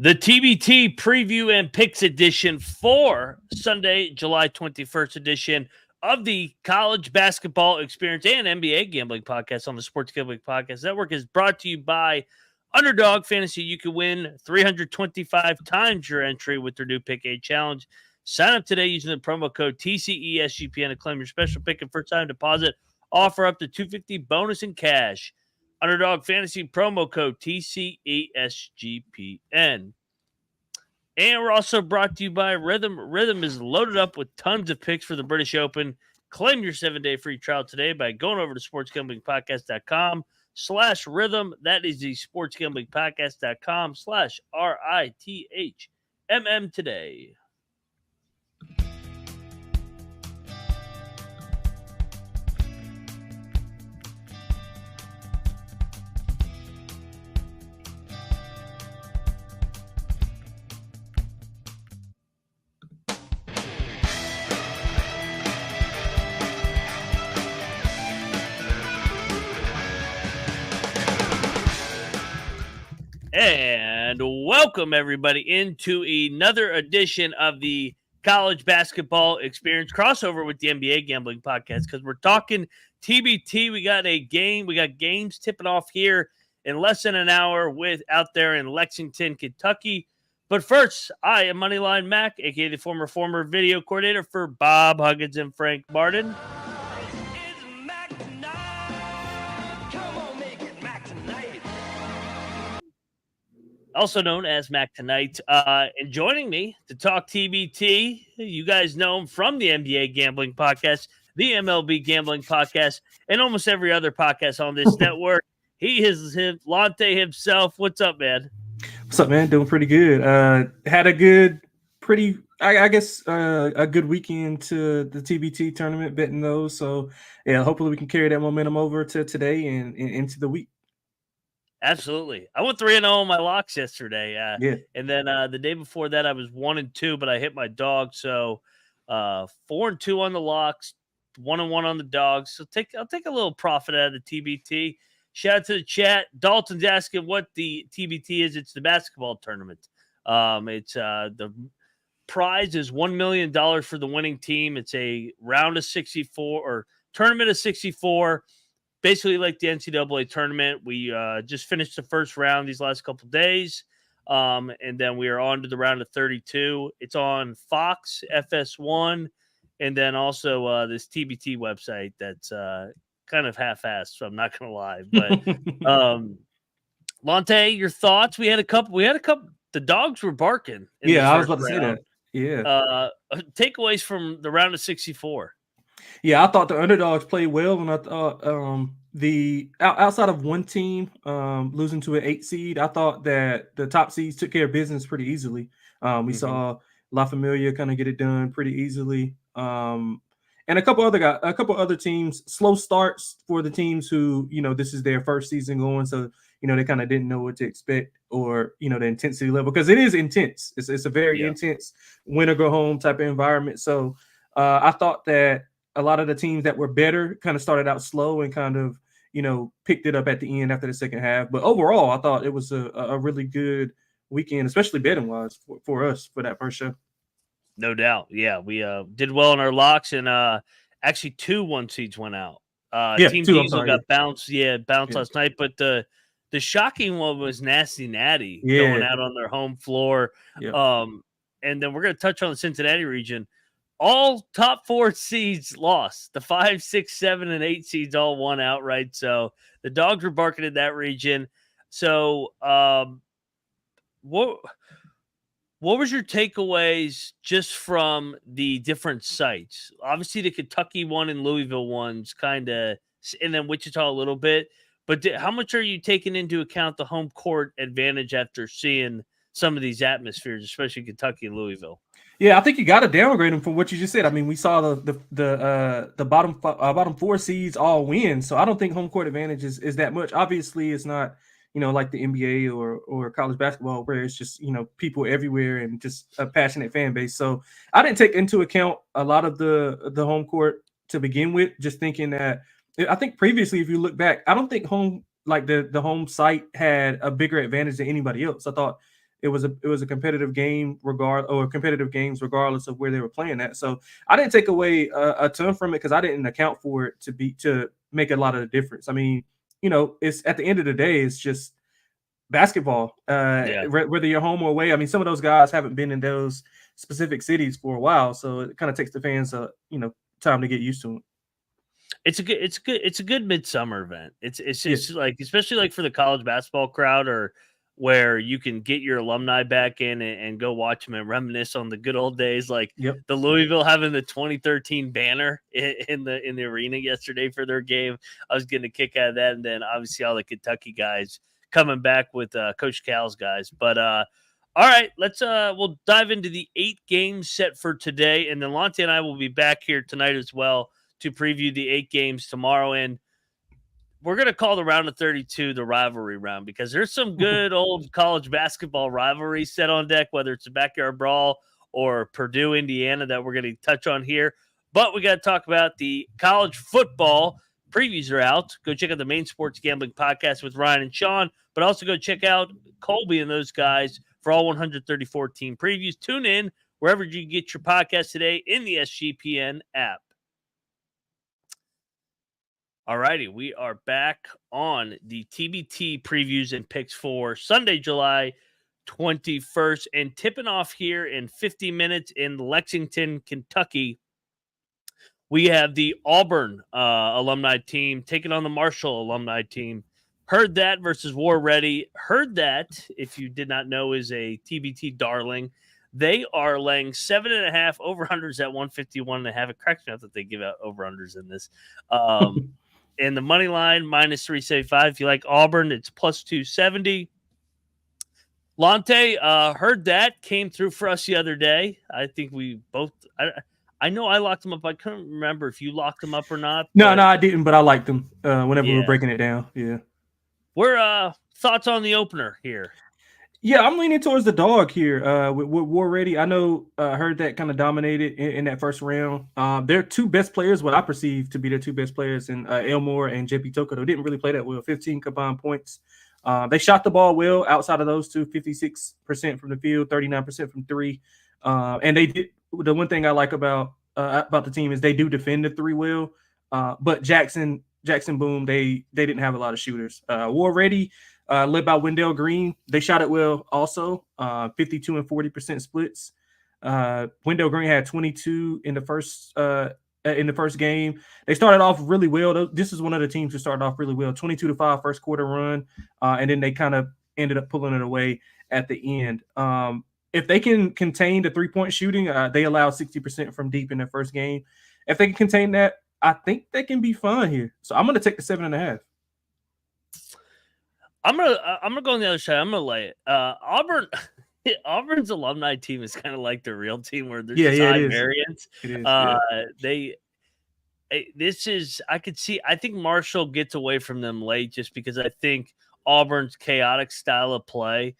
The TBT preview and picks edition for Sunday, July 21st edition of the College Basketball Experience and NBA Gambling Podcast on the Sports Gambling Podcast Network is brought to you by Underdog Fantasy. You can win 325 times your entry with their new Pick 8 Challenge. Sign up today using the promo code TCESGPN to claim your special pick and first time deposit. Offer up to $250 bonus in cash. Underdog Fantasy promo code TCESGPN. And we're also brought to you by Rhythm. Rhythm is loaded up with tons of picks for the British Open. Claim your 7-day free trial today by going over to sportsgamblingpodcast.com/rhythm. That is the sportsgamblingpodcast.com/RITHMM today. And welcome, everybody, into another edition of the College Basketball Experience crossover with the NBA Gambling Podcast, because we're talking TBT. We got games tipping off here in less than an hour out there in Lexington, Kentucky. But first, I am Moneyline Mac, aka the former video coordinator for Bob Huggins and Frank Martin. Also known as Mac Tonight. And joining me to talk TBT, you guys know him from the NBA Gambling Podcast, the MLB Gambling Podcast, and almost every other podcast on this network. He is Lonte himself. What's up, man? What's up, man? Doing pretty good. Had a good, a good weekend to the TBT tournament, betting those. So, yeah, hopefully we can carry that momentum over to today and into the week. Absolutely. I went 3-0 on my locks yesterday. Yeah. And then the day before that, I was 1-2, but I hit my dog. So 4-2 on the locks, 1-1 on the dogs. So I'll take a little profit out of the TBT. Shout out to the chat. Dalton's asking what the TBT is. It's the basketball tournament. It's the prize is $1 million for the winning team. It's a round of 64 or tournament of 64. Basically like the NCAA tournament. We just finished the first round these last couple of days, and then we are on to the round of 32. It's on Fox, FS1, and then also this TBT website that's kind of half-assed, so I'm not going to lie. But Lonte, your thoughts? We had a couple. The dogs were barking. Yeah, I was about to say that. Yeah. Takeaways from the round of 64. Yeah, I thought the underdogs played well, and I thought outside of one team losing to an 8 seed, I thought that the top seeds took care of business pretty easily. We saw La Familia kind of get it done pretty easily, and a couple other teams slow starts for the teams who this is their first season going, so they kind of didn't know what to expect or the intensity level, because it is intense. It's a very intense win or go home type of environment. So I thought that a lot of the teams that were better kind of started out slow and kind of, picked it up at the end after the second half. But overall, I thought it was a really good weekend, especially betting wise for us for that first show. No doubt. Yeah, we did well in our locks, and actually 2 1 seeds went out. Team Diesel got bounced. Bounced last night. But the shocking one was Nasty Natty going out on their home floor. Yeah. And then we're going to touch on the Cincinnati region. All top 4 seeds lost. The 5, 6, 7, and 8 seeds all won outright. So the dogs were barking in that region. So what was your takeaways just from the different sites? Obviously, the Kentucky one and Louisville ones kind of, and then Wichita a little bit. But how much are you taking into account the home court advantage after seeing some of these atmospheres, especially Kentucky and Louisville? Yeah, I think you got to downgrade them from what you just said. I mean, we saw the bottom 4 seeds all win, so I don't think home court advantage is that much. Obviously, it's not like the NBA or college basketball where it's just people everywhere and just a passionate fan base. So I didn't take into account a lot of the home court to begin with. Just thinking that I think previously, if you look back, I don't think the home site had a bigger advantage than anybody else. I thought it was a competitive game competitive games regardless of where they were playing at. So I didn't take away a ton from it because I didn't account for it to make a lot of the difference. I mean, it's at the end of the day, it's just basketball. Whether you're home or away. I mean, some of those guys haven't been in those specific cities for a while, so it kind of takes the fans time to get used to it. It's a good midsummer event. It's like, especially like for the college basketball crowd, or where you can get your alumni back in and go watch them and reminisce on the good old days, like the Louisville having the 2013 banner in the arena yesterday for their game. I was getting a kick out of that, and then obviously all the Kentucky guys coming back with Coach Cal's guys. But all right, we'll dive into the 8 games set for today, and then Lonte and I will be back here tonight as well to preview the 8 games tomorrow. And we're going to call the round of 32 the rivalry round, because there's some good old college basketball rivalries set on deck, whether it's a backyard brawl or Purdue, Indiana, that we're going to touch on here. But we got to talk about the college football. Previews are out. Go check out the Main Sports Gambling Podcast with Ryan and Sean, but also go check out Colby and those guys for all 134 team previews. Tune in wherever you get your podcast today in the SGPN app. All righty, we are back on the TBT previews and picks for Sunday, July 21st, and tipping off here in 50 minutes in Lexington, Kentucky. We have the Auburn alumni team taking on the Marshall alumni team. Heard That versus War Ready. Heard That, if you did not know, is a TBT darling. They are laying 7.5 over-unders at 151.5. It cracks me up that they give out over-unders in this. And the money line, minus 375. If you like Auburn, it's plus 270. Lonte, Heard That came through for us the other day. I think we both I know I locked them up. I couldn't remember if you locked them up or not. No, I didn't, but I liked them whenever we were breaking it down. Yeah. We're thoughts on the opener here. Yeah, I'm leaning towards the dog here with War Ready. I know Heard That kind of dominated in that first round. Their 2 best players, what I perceive to be their 2 best players, in Elmore and JP Tokoto, didn't really play that well. 15 combined points. They shot the ball well outside of those 2, 56% from the field, 39% from 3. And they did. The one thing I like about the team is they do defend the 3 well. But Jackson Boom, they didn't have a lot of shooters. War Ready, led by Wendell Green, they shot it well also, 52 and 40% splits. Wendell Green had 22 in the first game. They started off really well. This is one of the teams who started off really well. 22-5 first quarter run, and then they kind of ended up pulling it away at the end. If they can contain the 3-point shooting, they allowed 60% from deep in their first game. If they can contain that, I think they can be fine here. So I'm going to take the 7.5. I'm gonna go on the other side. I'm gonna lay it. Auburn's alumni team is kind of like the real team, where there's high variance. I think Marshall gets away from them late, just because I think Auburn's chaotic style of play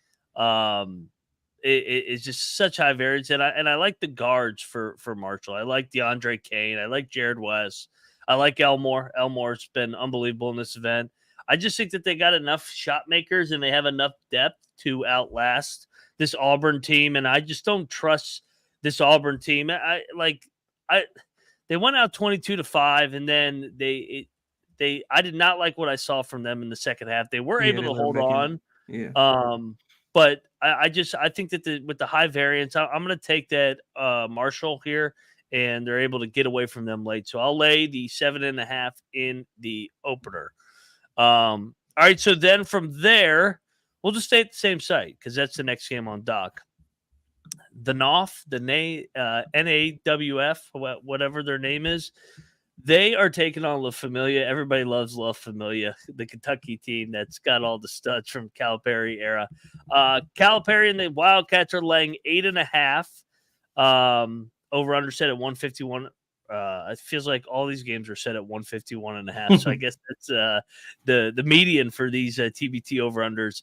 is just such high variance, and I like the guards for Marshall. I like DeAndre Kane. I like Jared West. I like Elmore. Elmore's been unbelievable in this event. I just think that they got enough shot makers and they have enough depth to outlast this Auburn team, and I just don't trust this Auburn team. They went out 22-5, and then I did not like what I saw from them in the second half. They were able to hold on. But I think that with the high variance, I'm going to take that Marshall here, and they're able to get away from them late. So I'll lay the 7.5 in the opener. All right, so then from there, we'll just stay at the same site, because that's the next game on dock. The NAWF, NAWF, whatever their name is, they are taking on La Familia. Everybody loves La Familia, the Kentucky team that's got all the studs from Calipari era. Calipari and the Wildcats are laying 8.5. Over under set at 151. It feels like all these games are set at 151.5. So I guess that's the median for these TBT over unders.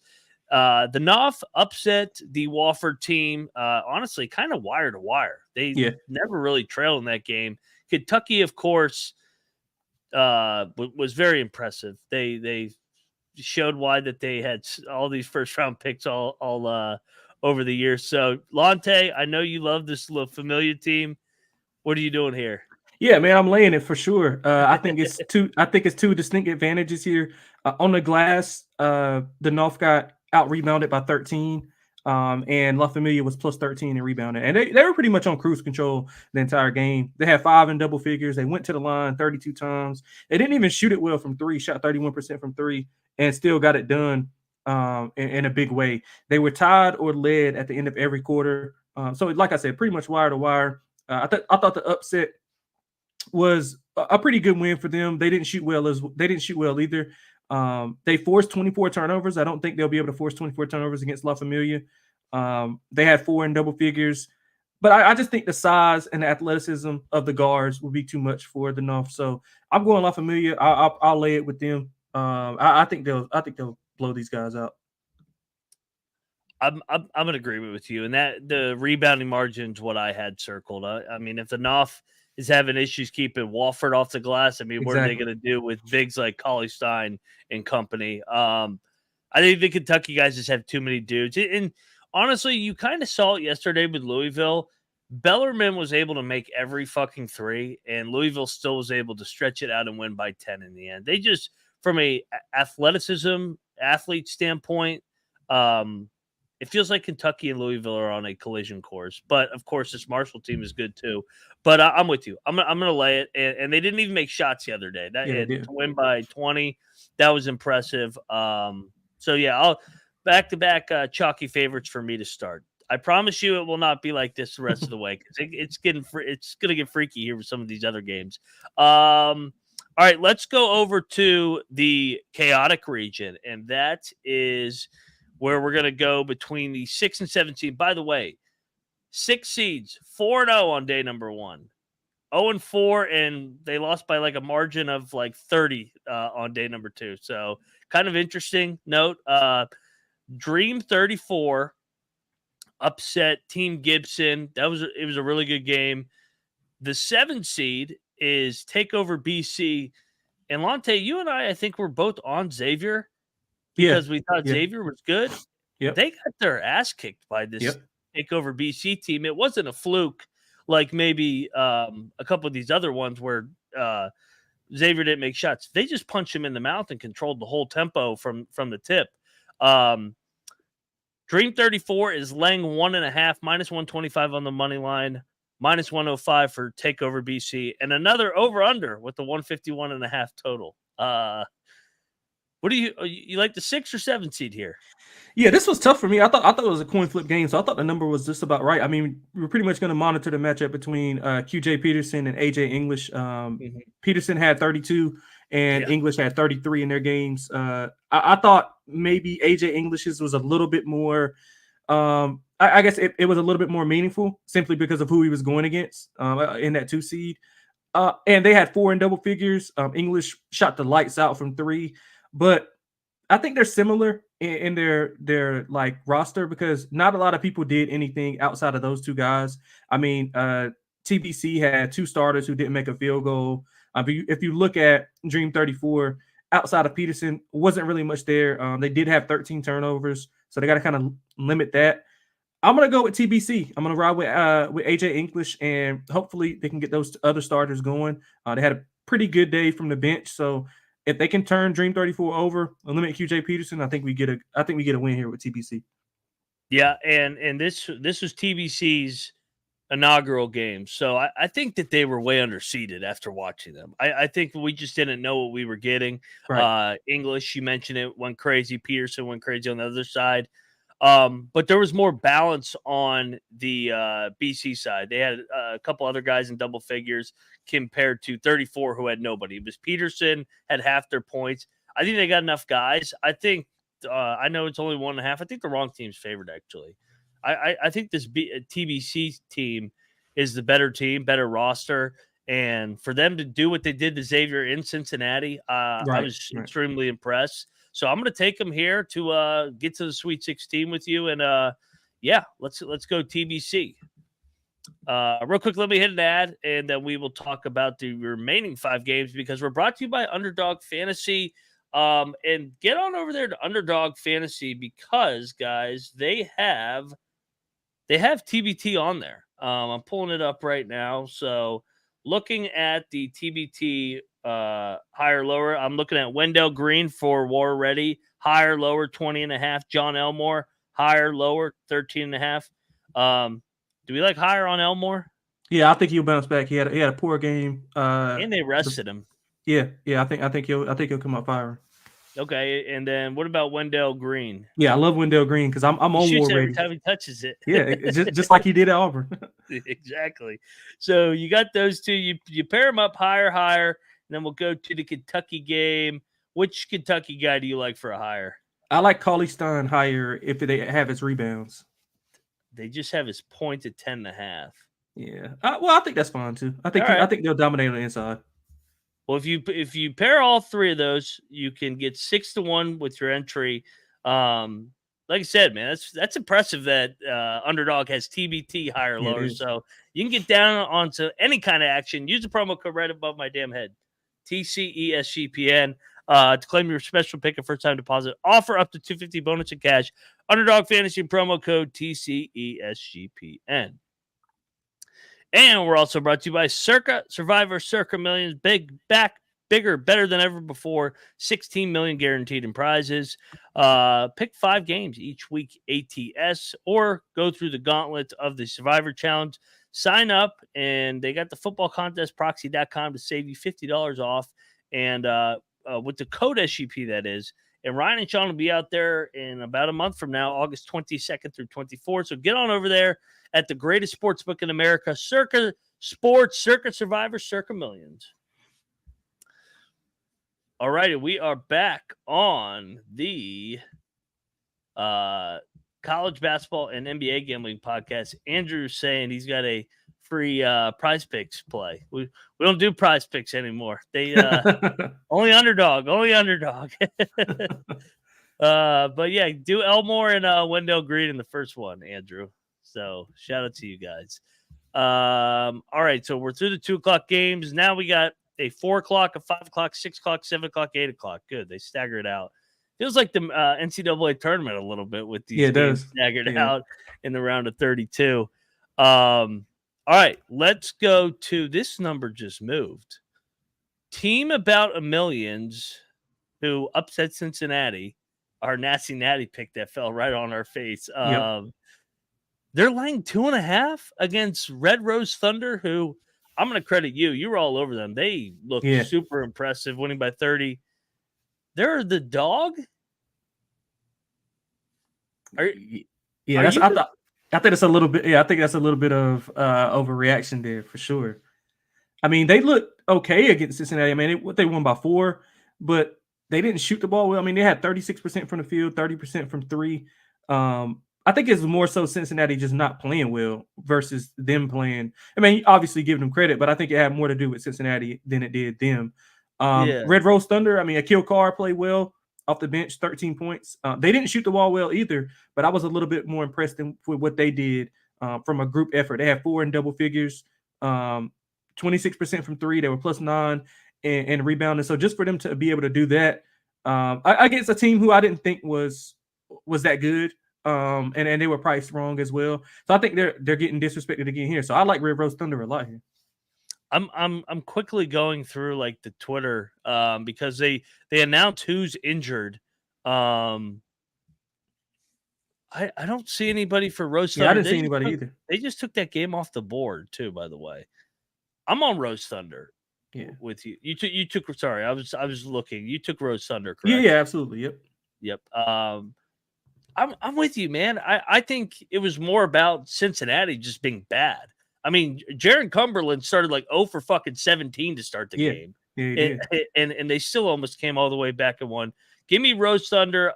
The NAWF upset the Wofford team, honestly, kind of wire to wire. They never really trailed in that game. Kentucky, of course, was very impressive. They showed why that they had all these first round picks all over the years. So, Lante, I know you love this little familiar team. What are you doing here? Yeah, man, I'm laying it for sure. I think it's two. I think it's two distinct advantages here. On the glass, the North got out rebounded by 13, and La Familia was plus 13 and rebounded, and they were pretty much on cruise control the entire game. They had 5 in double figures. They went to the line 32 times. They didn't even shoot it well from three. Shot 31% from three, and still got it done in a big way. They were tied or led at the end of every quarter. So, like I said, pretty much wire to wire. I thought the upset was a pretty good win for them. They didn't shoot well either. They forced 24 turnovers. I don't think they'll be able to force 24 turnovers against La Familia. They had 4 in double figures, but I just think the size and the athleticism of the guards will be too much for the North. So I'm going La Familia. I'll lay it with them. I think they'll blow these guys out. I'm in agreement with you, and that the rebounding margin's what I had circled. I mean, if the Knopf is having issues keeping Walford off the glass, I mean, what are they going to do with bigs like Cauley Stein and company? I think the Kentucky guys just have too many dudes, and honestly, you kind of saw it yesterday with Louisville. Bellarmine was able to make every fucking three, and Louisville still was able to stretch it out and win by 10 in the end. They just, from a athleticism, athlete standpoint, it feels like Kentucky and Louisville are on a collision course. But, of course, this Marshall team is good, too. But I'm with you. I'm going to lay it. And they didn't even make shots the other day. To win by 20, that was impressive. So, yeah, I'll back-to-back chalky favorites for me to start. I promise you it will not be like this the rest of the way because it's going to get freaky here with some of these other games. All right, let's go over to the chaotic region, and that is – where we're going to go between the 6 and 7 seed. By the way, 6 seeds, 4-0 on day number 1. 0-4, and they lost by like a margin of like 30 on day number 2. So kind of interesting note. Dream 34 upset Team Gibson. It was a really good game. The 7 seed is Takeover BC. And Lante, you and I think we're both on Xavier. Because we thought Xavier was good. Yep. They got their ass kicked by this Takeover BC team. It wasn't a fluke like maybe a couple of these other ones where Xavier didn't make shots. They just punched him in the mouth and controlled the whole tempo from the tip. Dream 34 is laying 1.5, minus 125 on the money line, minus 105 for Takeover BC, and another over-under with the 151.5 total. What do you like the 6 or 7 seed here? Yeah, this was tough for me. I thought it was a coin flip game, so I thought the number was just about right. I mean, we're pretty much going to monitor the matchup between QJ Peterson and AJ English. Peterson had 32 and English had 33 in their games. I thought maybe AJ English's was a little bit more I guess it was a little bit more meaningful simply because of who he was going against in that 2 seed. And they had 4 in double figures. English shot the lights out from 3. But I think they're similar in their like roster because not a lot of people did anything outside of those 2 guys. I mean, TBC had 2 starters who didn't make a field goal. If you look at Dream 34, outside of Peterson, wasn't really much there. They did have 13 turnovers, so they got to kind of limit that. I'm gonna go with TBC. I'm gonna ride with AJ English, and hopefully they can get those other starters going. They had a pretty good day from the bench, so if they can turn Dream 34 over, eliminate QJ Peterson, I think we get a win here with TBC. Yeah, and this was TBC's inaugural game, so I think that they were way underseeded after watching them. I think we just didn't know what we were getting. Right. English, you mentioned it, went crazy. Peterson went crazy on the other side. But there was more balance on the BC side. They had a couple other guys in double figures compared to 34 who had nobody. It was Peterson had half their points. I think they got enough guys. I think I know it's only 1.5. I think the wrong team's favored actually. I think this TBC team is the better team, better roster, and for them to do what they did to Xavier in Cincinnati, I was extremely impressed. So I'm going to take them here to get to the Sweet 16 with you, and let's go TBC. Real quick, let me hit an ad, and then we will talk about the remaining 5 games because we're brought to you by Underdog Fantasy. And get on over there to Underdog Fantasy because, guys, they have They have TBT on there. I'm pulling it up right now. So looking at the TBT higher lower, I'm looking at Wendell Green for War Ready, higher lower 20.5. John Elmore, higher lower 13.5. Do we like higher on Elmore? Yeah, I think he'll bounce back. He had a poor game. And they rested him. Yeah. I think he'll come up firing. Okay, and then what about Wendell Green? Yeah, I love Wendell Green because I'm on War Ready every time he touches it. Yeah, just like he did at Auburn. Exactly. So you got those two. You pair them up higher, and then we'll go to the Kentucky game. Which Kentucky guy do you like for a higher? I like Cauley Stein higher if they have his rebounds. They just have his points at 10.5. Yeah. Well, I think that's fine too. I think they'll dominate on the inside. Well, if you pair all three of those, you can get 6-1 with your entry. Like I said, man, that's impressive that Underdog has TBT higher lower. So you can get down onto any kind of action. Use the promo code right above my damn head, TCESGPN, to claim your special pick and first time deposit. Offer up to $250 bonus in cash. Underdog Fantasy promo code TCESGPN. And we're also brought to you by Circa Survivor Circa Millions. Bigger, better than ever before. 16 million guaranteed in prizes. Pick 5 games each week ATS or go through the gauntlet of the Survivor Challenge. Sign up, and they got the football contest proxy.com to save you $50 off. And with the code SGP, that is. And Ryan and Sean will be out there in about a month from now, August 22nd through 24th. So get on over there at the greatest sports book in America, Circa Sports, Circa Survivor, Circa Millions. All righty, we are back on the college basketball and NBA gambling podcast. Andrew's saying he's got a free prize picks play. We don't do prize picks anymore. They only underdog. But yeah, do Elmore and Wendell Green in the first one, Andrew. So shout out to you guys. All right, so we're through the 2:00 games. Now we got a 4 o'clock, a 5 o'clock, 6 o'clock, 7 o'clock, 8 o'clock. Good. They stagger it out. Feels like the NCAA tournament a little bit with these games staggered out in the round of 32. All right, let's go to this number just moved. Team About a Millions, who upset Cincinnati, our nasty natty pick that fell right on our face. They're laying 2.5 against Red Rose Thunder, who I'm going to credit you. You were all over them. They look super impressive, winning by 30. They're the dog? I think it's a little bit. Yeah, I think that's a little bit of overreaction there for sure. I mean, they looked okay against Cincinnati. I mean, they won by 4, but they didn't shoot the ball well. I mean, they had 36% from the field, 30% from 3. I think it's more so Cincinnati just not playing well versus them playing. I mean, obviously give them credit, but I think it had more to do with Cincinnati than it did them. Red Rose Thunder, I mean, Akil Carr played well off the bench, 13 points. They didn't shoot the ball well either, but I was a little bit more impressed with what they did from a group effort. They had 4 in double figures, 26% from 3. They were +9 and rebounding. So just for them to be able to do that against a team who I didn't think was that good. And they were priced wrong as well. So I think they're getting disrespected again here. So I like Red Rose Thunder a lot here. I'm quickly going through like the Twitter because they announce who's injured. I don't see anybody for Rose Thunder. Yeah, I didn't see anybody either. They just took that game off the board too, by the way. I'm on Rose Thunder. Yeah, with you. You took. Sorry, I was looking. You took Rose Thunder, correct? Yeah, absolutely. Yep. I'm with you, man. I think it was more about Cincinnati just being bad. I mean, Jaron Cumberland started like 0 for fucking 17 to start the game. Yeah, and they still almost came all the way back and won. Give me Rose Thunder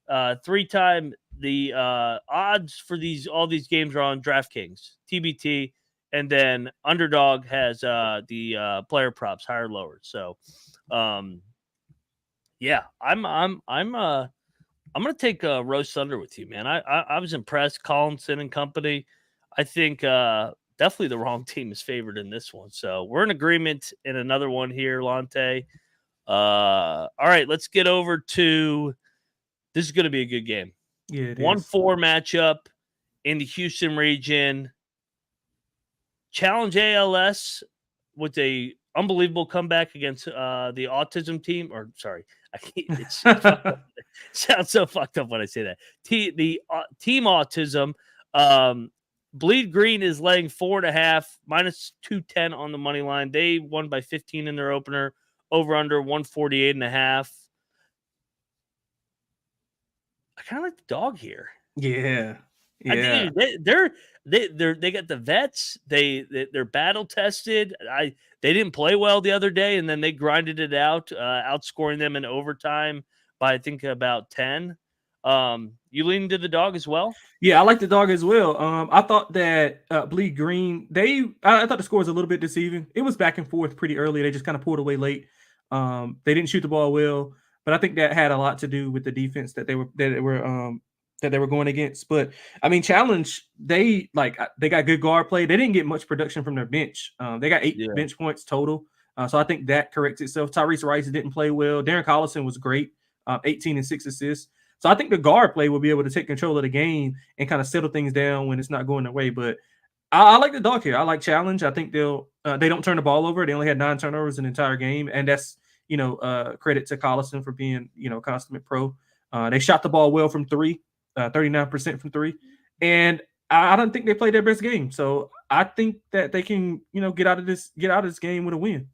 3-time. The odds for all these games are on DraftKings, TBT, and then Underdog has the player props higher lower. So yeah, I'm going to take Rose Thunder with you, man. I was impressed. Collinson and company. I think definitely the wrong team is favored in this one. So we're in agreement in another one here, Lante. All right, let's get over to – this is going to be a good game. Yeah, it 1-4 matchup. in the Houston region. Challenge ALS with a unbelievable comeback against the autism team. Or sorry, I can't, it's fucked up. It sounds so fucked up when I say that. The team autism. Bleed Green is laying 4.5 minus 210 on the money line. They won by 15 in their opener. Over under 148.5. I kind of like the dog here. Yeah. I think they got the vets. They're battle tested. They didn't play well the other day, and then they grinded it out, outscoring them in overtime by I think about 10. You lean to the dog as well? Yeah, I like the dog as well. I thought that Bleed Green, I thought the score was a little bit deceiving. It was back and forth pretty early. They just kind of pulled away late. They didn't shoot the ball well, but I think that had a lot to do with the defense that they were going against. But I mean, Challenge, they got good guard play. They didn't get much production from their bench. They got 8 bench points total. So I think that corrects itself. Tyrese Rice didn't play well. Darren Collison was great, 18 and 6 assists. So I think the guard play will be able to take control of the game and kind of settle things down when it's not going their way. But I like the dog here. I like Challenge. I think they don't turn the ball over. They only had 9 turnovers in the entire game, and that's credit to Collison for being consummate pro. They shot the ball well from 3, 39% from 3, and I don't think they played their best game. So I think that they can get out of this game with a win.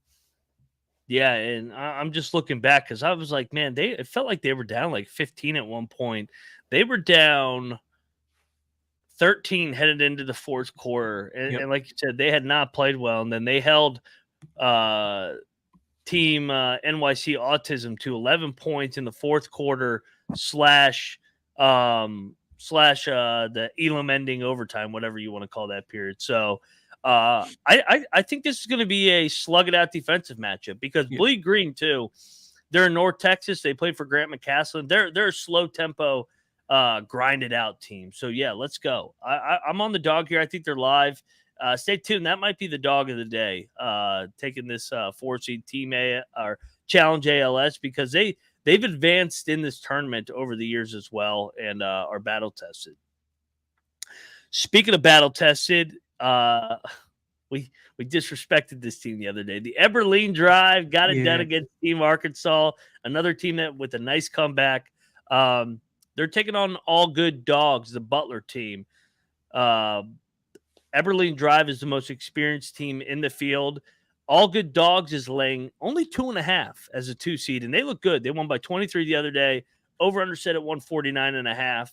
Yeah, and I'm just looking back because I was like, man, it felt like they were down like 15 at one point. They were down 13 headed into the fourth quarter, and like you said, they had not played well, and then they held team NYC Autism to 11 points in the fourth quarter slash the Elam ending overtime, whatever you want to call that period. So I think this is going to be a slug it out defensive matchup because Bleed Green too. They're in North Texas. They played for Grant McCaslin. They're a slow tempo, grinded out team. So yeah, let's go. I'm on the dog here. I think they're live. Stay tuned. That might be the dog of the day. Taking this 4-seed Team A or Challenge ALS because they've advanced in this tournament over the years as well and are battle tested. Speaking of battle tested, we disrespected this team the other day. The Eberlean Drive got it done against Team Arkansas, another team that with a nice comeback. They're taking on All Good Dogs, the Butler team. Eberlean Drive is the most experienced team in the field. All Good Dogs is laying only 2.5 as a 2 seed, and they look good. They won by 23 the other day. Over under set at 149.5.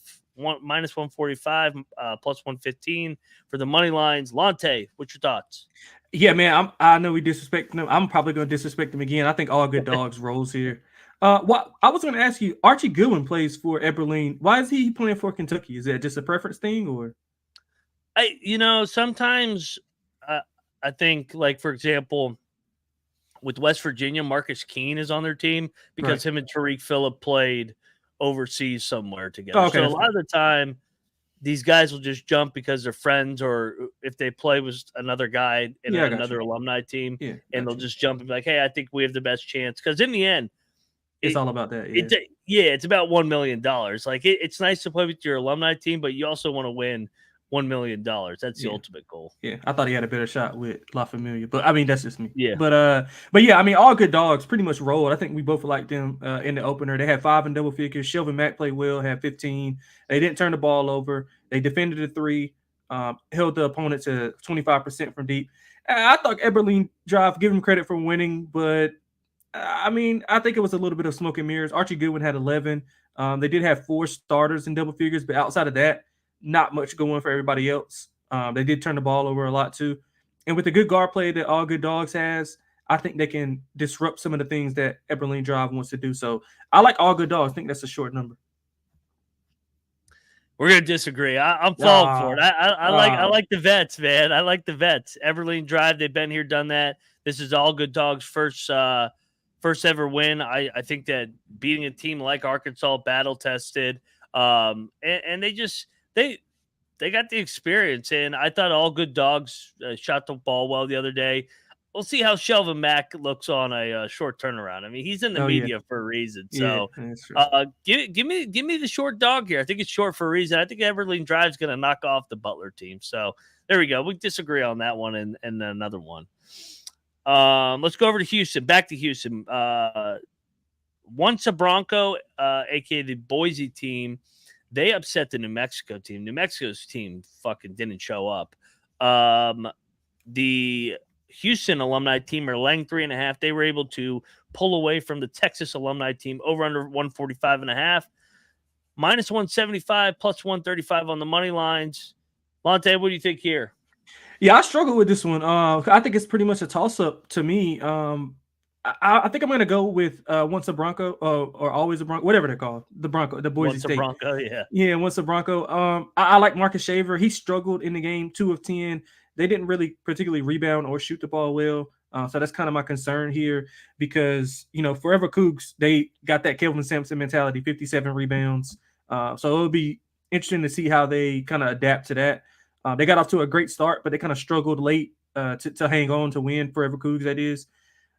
Minus 145, plus 115 for the money lines. Lante, what's your thoughts? Yeah, man, I know we disrespect them. I'm probably going to disrespect them again. I think All Good Dogs rolls here. What I was going to ask you, Archie Goodwin plays for Eberlean. Why is he playing for Kentucky? Is that just a preference thing, or? Sometimes I think, like for example, with West Virginia, Marcus Keene is on their team because him and Tariq Phillip played overseas somewhere together. Okay, so a lot of the time these guys will just jump because they're friends, or if they play with another guy in another alumni team, and they'll just jump and be like, hey, I think we have the best chance. Because in the end, it's all about that. It's about $1 million. Like it's nice to play with your alumni team, but you also want to win $1 million. That's the ultimate goal. Yeah, I thought he had a better shot with La Familia, but I mean that's just me. Yeah, but yeah, I mean All Good Dogs pretty much rolled. I think we both liked them in the opener. They had 5 in double figures. Shelvin Mack played well, had 15. They didn't turn the ball over. They defended the 3, held the opponent to 25% from deep. I thought Eberlean Drive, give them credit for winning, but I mean I think it was a little bit of smoke and mirrors. Archie Goodwin had 11. They did have 4 starters in double figures, but outside of that, not much going for everybody else. They did turn the ball over a lot too. And with the good guard play that All Good Dogs has, I think they can disrupt some of the things that Eberlean Drive wants to do. So I like All Good Dogs. I think that's a short number. We're gonna disagree. I'm falling for it. I like the vets, man. I like the vets. Eberlean Drive, they've been here, done that. This is All Good Dogs' first ever win. I think that beating a team like Arkansas, battle tested, and they just they got the experience, and I thought All Good Dogs shot the ball well the other day. we'll see how Shelvin Mack looks on a short turnaround. I mean, he's in the media for a reason. So, give me the short dog here. I think it's short for a reason. I think Everling Drive's going to knock off the Butler team. So there we go. We disagree on that one and another one. Let's go over to Houston. Back to Houston. Once a Bronco, aka the Boise team, they upset the New Mexico team. New Mexico's team fucking didn't show up. The Houston alumni team are laying 3.5. They were able to pull away from the Texas alumni team over under 145.5. Minus 175, plus 135 on the money lines. Monte, what do you think here? Yeah, I struggle with this one. I think it's pretty much a toss-up to me. I think I'm going to go with once a Bronco or always a Bronco, whatever they're called. The Bronco, the Boise State. Once a Bronco, yeah. Yeah, once a Bronco. I like Marcus Shaver. He struggled in the game, 2 of 10. They didn't really particularly rebound or shoot the ball well. So that's kind of my concern here because, Forever Cougs, they got that Kelvin Sampson mentality, 57 rebounds. So it'll be interesting to see how they kind of adapt to that. They got off to a great start, but they kind of struggled late to hang on to win. Forever Cougs, that is.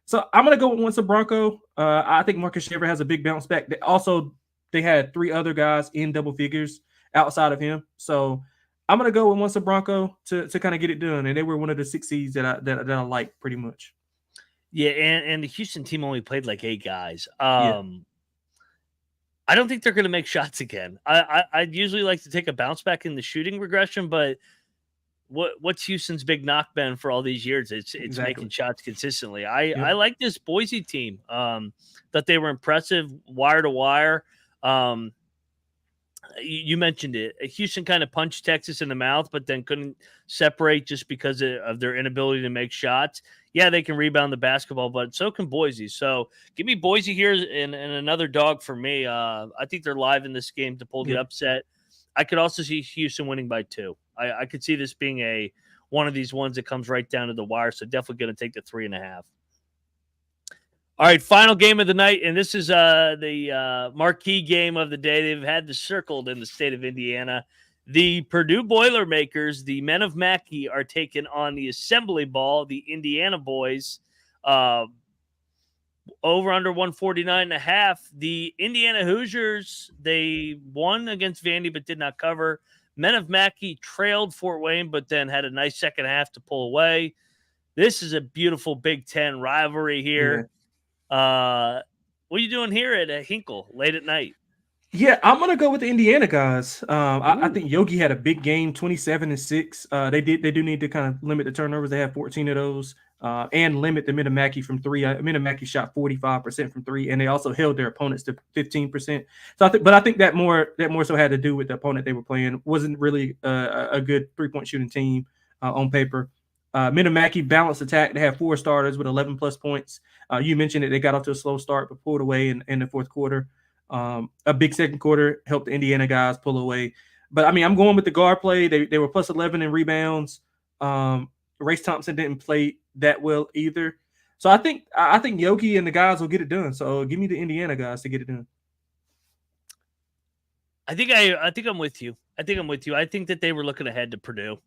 So I'm going to go with once a Bronco. I think Marcus Shaver has a big bounce back. They had 3 other guys in double figures outside of him. So I'm going to go with once a Bronco to kind of get it done. And they were one of the 6 seeds that I like pretty much. Yeah, and the Houston team only played like 8 guys. I don't think they're going to make shots again. I'd usually like to take a bounce back in the shooting regression, but what's Houston's big knock been for all these years? It's making shots consistently. I like this Boise team. That they were impressive wire to wire. You mentioned it. Houston kind of punched Texas in the mouth, but then couldn't separate just because of their inability to make shots. Yeah, they can rebound the basketball, but so can Boise. So give me Boise here and another dog for me. I think they're live in this game to pull the upset. I could also see Houston winning by 2. I could see this being one of these ones that comes right down to the wire. So definitely going to take the 3.5. All right, final game of the night, and this is the marquee game of the day. They've had this circled in the state of Indiana. The Purdue Boilermakers, the men of Mackey, are taking on the Assembly Ball, the Indiana boys. Over under 149.5. The Indiana Hoosiers, they won against Vandy but did not cover. Men of Mackey trailed Fort Wayne, but then had a nice second half to pull away. This is a beautiful Big Ten rivalry here. Yeah. What are you doing here at Hinkle late at night? Yeah, I'm gonna go with the Indiana guys. I think Yogi had a big game, 27-6. They do need to kind of limit the turnovers. They have 14 of those, and limit the Minamaki from 3. Minamaki shot 45% from 3, and they also held their opponents to 15%. So I think that more so had to do with the opponent they were playing. Wasn't really a good 3-point shooting team on paper. Minamaki balanced attack. They have 4 starters with 11 plus points. You mentioned it. They got off to a slow start, but pulled away in the fourth quarter. A big second quarter helped the Indiana guys pull away. But, I mean, I'm going with the guard play. They were plus 11 in rebounds. Race Thompson didn't play that well either. So I think Yogi and the guys will get it done. So give me the Indiana guys to get it done. I think I'm with you. I think that they were looking ahead to Purdue.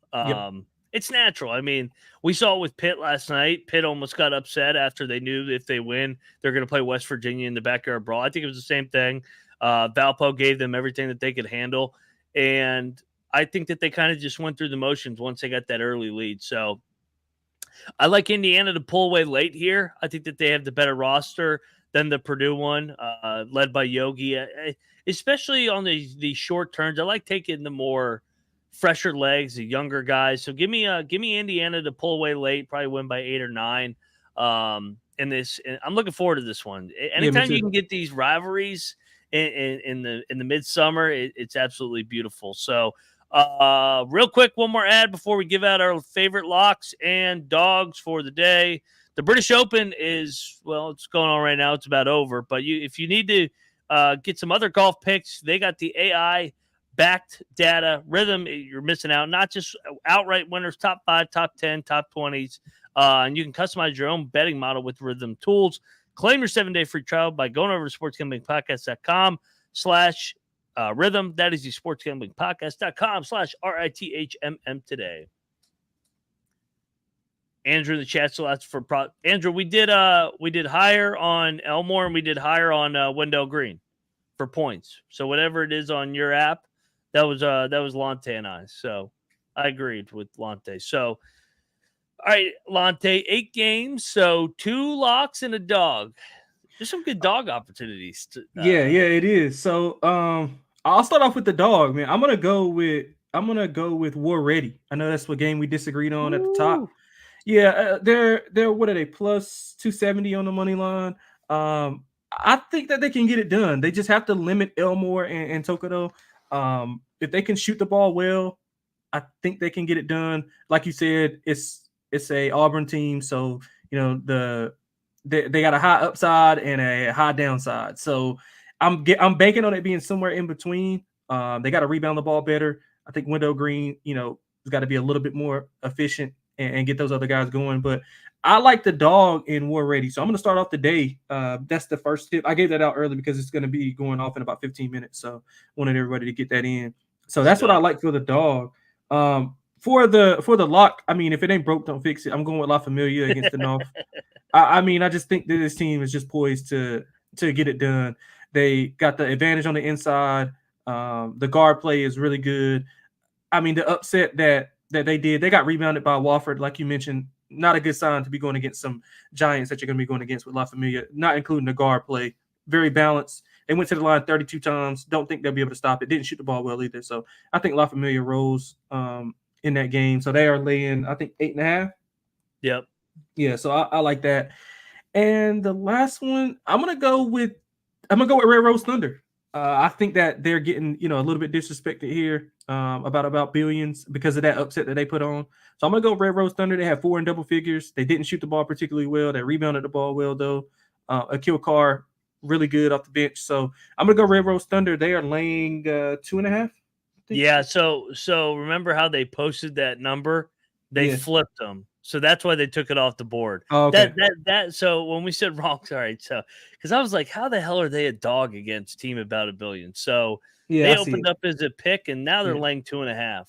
It's natural. I mean, we saw it with Pitt last night. Pitt almost got upset after they knew if they win, they're going to play West Virginia in the backyard brawl. I think it was the same thing. Valpo gave them everything that they could handle. And I think that they kind of just went through the motions once they got that early lead. So I like Indiana to pull away late here. I think that they have the better roster than the Purdue one, led by Yogi. Especially on the short turns, I like taking the more fresher legs, the younger guys. So give me Indiana to pull away late, probably win by 8 or 9. In this, and I'm looking forward to this one. Anytime you can get these rivalries in the midsummer, it's absolutely beautiful. So real quick, one more ad before we give out our favorite locks and dogs for the day. The British Open is, well, it's going on right now. It's about over. But if you need to get some other golf picks, they got the AI backed data rhythm. You're missing out. Not just outright winners, top 5, top 10, top 20s. And you can customize your own betting model with Rhythm tools. Claim your 7-day free trial by going over to sportsgamblingpodcast.com/rhythm. That is the sportsgamblingpodcast.com/RITHMM today. Andrew in the chat still asked for Andrew. We did higher on Elmore and we did higher on Wendell Green for points. So whatever it is on your app, that was Lante and I. So I agreed with Lante. So all right, Lante, 8 games, so 2 locks and a dog. There's some good dog opportunities. Yeah, it is. So I'll start off with the dog, man. I'm gonna go with War Ready. I know that's what game we disagreed on at the top. Yeah, they're what are they, plus 270 on the money line. I think that they can get it done. They just have to limit Elmore and Tokoto. If they can shoot the ball well, I think they can get it done. Like you said, it's a Auburn team, so you know they got a high upside and a high downside. So I'm banking on it being somewhere in between. They got to rebound the ball better. I think Wendell Green, has got to be a little bit more efficient and get those other guys going. But I like the dog in War Ready. So I'm going to start off the day. That's the first tip. I gave that out early because it's going to be going off in about 15 minutes. So wanted everybody to get that in. So that's what I like for the dog. For the lock, I mean, if it ain't broke, don't fix it. I'm going with La Familia against the North. I mean, I just think that this team is just poised to get it done. They got the advantage on the inside. The guard play is really good. I mean, the upset that they did, they got rebounded by Wofford, like you mentioned. Not a good sign to be going against some giants that you're going to be going against with La Familia, not including the guard play. Very balanced. They went to the line 32 times. Don't think they'll be able to stop it. Didn't shoot the ball well either. So I think La Familia rolls in that game. So they are laying, I think, 8.5. Yep. Yeah, so I like that. And the last one, I'm gonna go with Red Rose Thunder. I think that they're getting a little bit disrespected here about Billions because of that upset that they put on. So I'm gonna go Red Rose Thunder. They have 4 in double figures. They didn't shoot the ball particularly well. They rebounded the ball well though. Akil Carr really good off the bench. So I'm gonna go Red Rose Thunder. They are laying 2.5. Yeah. So remember how they posted that number? They flipped them. So that's why they took it off the board. Oh, okay. So when we said wrong, sorry. So because I was like, how the hell are they a dog against Team About a Billion? So they opened up as a pick, and now they're laying 2.5.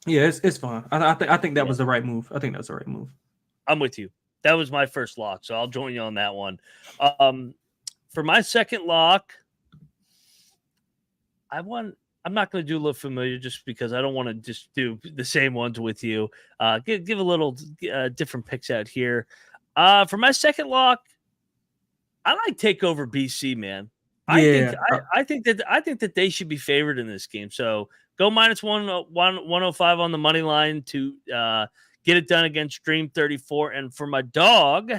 Yeah, it's fine. I think that was the right move. I think that's the right move. I'm with you. That was my first lock, so I'll join you on that one. For my second lock, I'm not going to do La Familia just because I don't want to just do the same ones with you. Give a little different picks out here. For my second lock, I like Takeover BC, man. Yeah. I think that they should be favored in this game. So go minus 105 on the money line to get it done against Dream 34. And for my dog,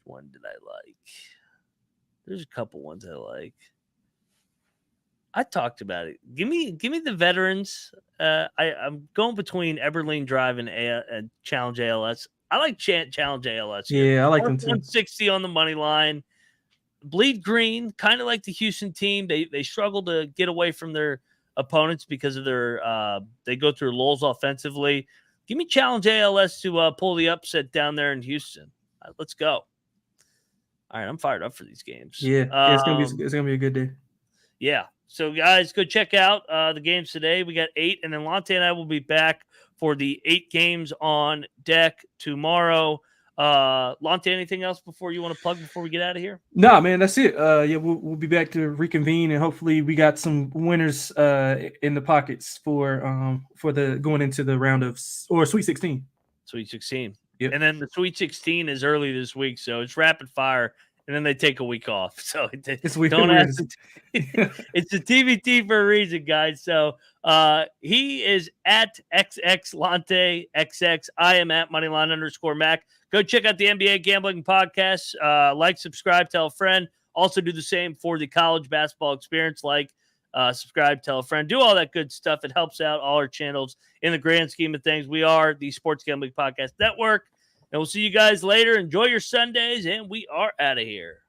one did I like? There's a couple ones I like. I talked about it. Give me the veterans. I'm going between Eberlein Drive and Challenge ALS. I like Challenge ALS. Here. Yeah, I like them too. 160 on the money line. Bleed green, kind of like the Houston team. They struggle to get away from their opponents because of their they go through lulls offensively. Give me Challenge ALS to pull the upset down there in Houston. Let's go. All right, I'm fired up for these games. Yeah, it's gonna be a good day. Yeah. So, guys, go check out the games today. We got 8, and then Lante and I will be back for the 8 games on deck tomorrow. Lante, anything else before you want to plug before we get out of here? No, man, that's it. Yeah, we'll be back to reconvene, and hopefully we got some winners in the pockets for the going into the round of Sweet 16. Sweet 16. Yep. And then the Sweet 16 is early this week, so it's rapid fire. And then they take a week off. So don't ask. It's a TBT for a reason, guys. So he is at XXLante XX. I am at Moneyline_Mac. Go check out the NBA Gambling Podcast. Like, subscribe, tell a friend. Also do the same for the college basketball experience. Like, subscribe, tell a friend. Do all that good stuff. It helps out all our channels in the grand scheme of things. We are the Sports Gambling Podcast Network. And we'll see you guys later. Enjoy your Sundays, and we are out of here.